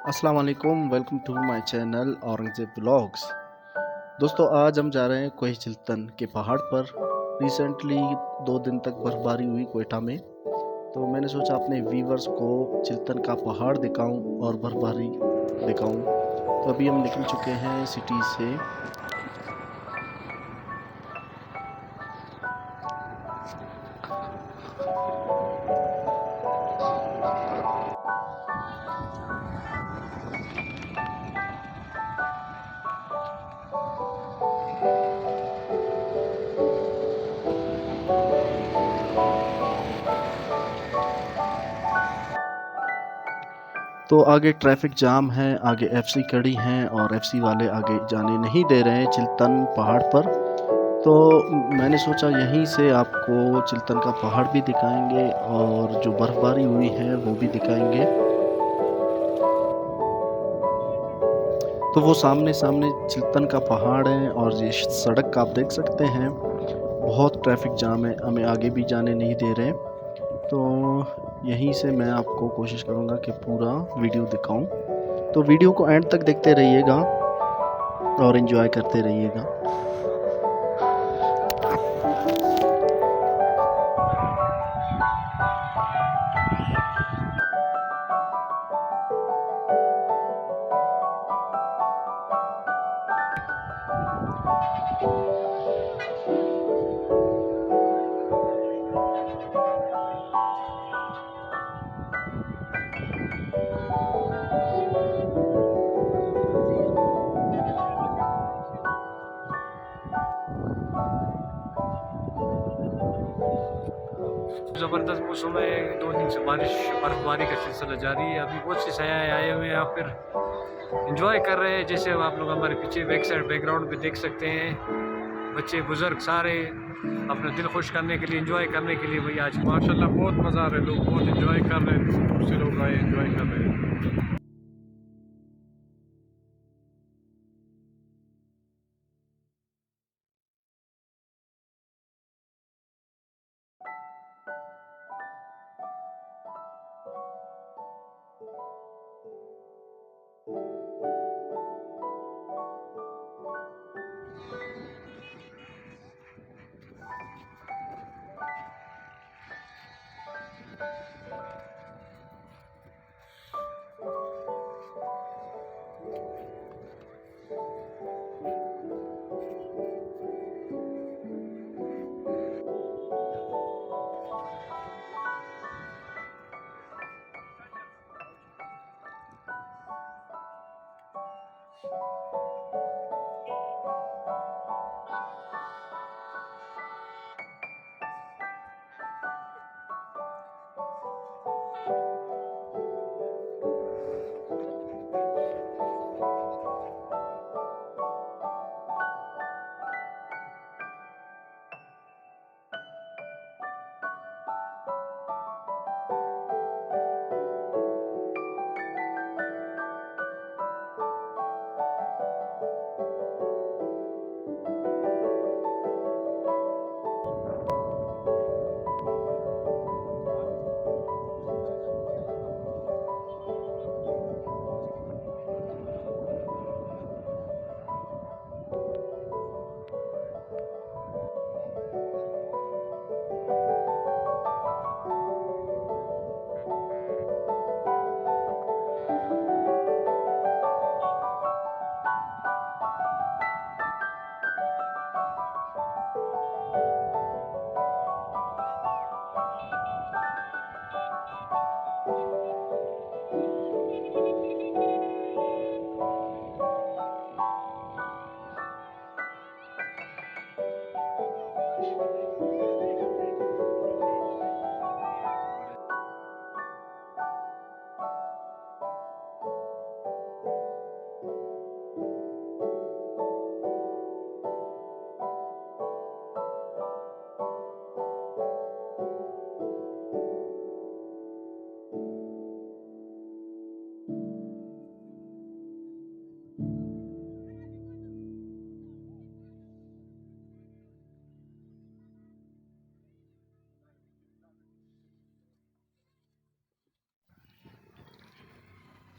अस्सलाम वालेकुम, welcome to my channel Aurangzeb vlogs. दोस्तों, आज हम जा रहे हैं कोहे चिल्तन के पहाड़ पर। रिसेंटली 2 दिन तक बर्फ़बारी हुई कोयटा में, तो मैंने सोचा अपने व्यूवर्स को चिल्तन का पहाड़ दिखाऊं और बर्फ़बारी दिखाऊं। तो अभी हम निकल चुके हैं सिटी से। तो आगे ट्रैफिक जाम है, आगे एफसी खड़ी हैं और एफसी वाले आगे जाने नहीं दे रहे हैं चिल्तन पहाड़ पर। तो मैंने सोचा यहीं से आपको चिल्तन का पहाड़ भी दिखाएंगे और जो बर्फ़बारी हुई है वो भी दिखाएंगे। तो वो सामने सामने चिल्तन का पहाड़ है और ये सड़क आप देख सकते हैं, बहुत ट्रैफिक जाम है, हमें आगे भी जाने नहीं दे रहे। तो यहीं से मैं आपको कोशिश करूँगा कि पूरा वीडियो दिखाऊं। तो वीडियो को एंड तक देखते रहिएगा और एंजॉय करते रहिएगा। ज़बरदस्त मौसम है। 2 दिन से बर्फबारी का सिलसिला जारी है। अभी बहुत से सयाह आए हुए हैं यहाँ पर, एंजॉय कर रहे हैं। जैसे आप लोग हमारे पीछे बैक साइड बैकग्राउंड पे देख सकते हैं, बच्चे बुजुर्ग सारे अपना दिल खुश करने के लिए, एंजॉय करने के लिए भैया आज माशाल्लाह बहुत मज़ा आ रहा है। लोग बहुत एंजॉय कर रहे हैं, दूर दूर से लोग आए एंजॉय कर रहे हैं।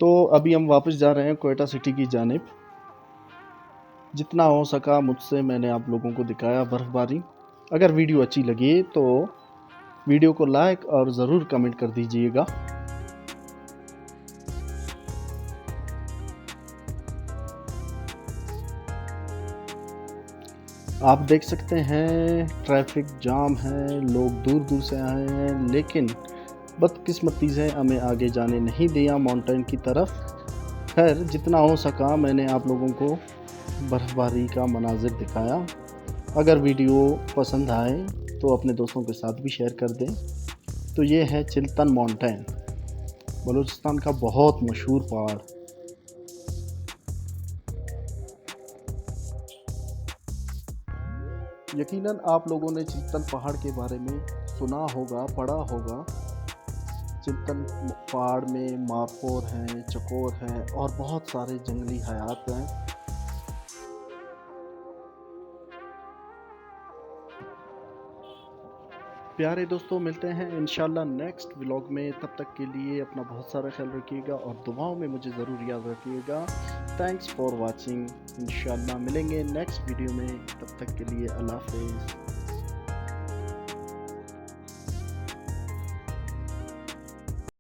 तो अभी हम वापस जा रहे हैं क्वेटा सिटी की जानिब। जितना हो सका मुझसे मैंने आप लोगों को दिखाया बर्फ़बारी। अगर वीडियो अच्छी लगी तो वीडियो को लाइक और ज़रूर कमेंट कर दीजिएगा। आप देख सकते हैं ट्रैफिक जाम है, लोग दूर दूर से आए हैं, लेकिन बदकिस्मती से हमें आगे जाने नहीं दिया माउंटेन की तरफ। खैर जितना हो सका मैंने आप लोगों को बर्फ़बारी का मनाज़िर दिखाया। अगर वीडियो पसंद आए तो अपने दोस्तों के साथ भी शेयर कर दें। तो ये है चिल्तन माउंटेन, बलूचिस्तान का बहुत मशहूर पहाड़। यकीनन आप लोगों ने चिल्तन पहाड़ के बारे में सुना होगा, पढ़ा होगा। चिल्तन पहाड़ में मारकोर हैं, चकोर हैं और बहुत सारे जंगली हयात हैं। प्यारे दोस्तों, मिलते हैं इंशाल्लाह नेक्स्ट व्लॉग में। तब तक के लिए अपना बहुत सारा ख्याल रखिएगा और दुआओं में मुझे ज़रूर याद रखिएगा। Thanks for watching. इंशाल्लाह मिलेंगे नेक्स्ट वीडियो में। तब तक के लिए अल्लाह हाफ़िज़।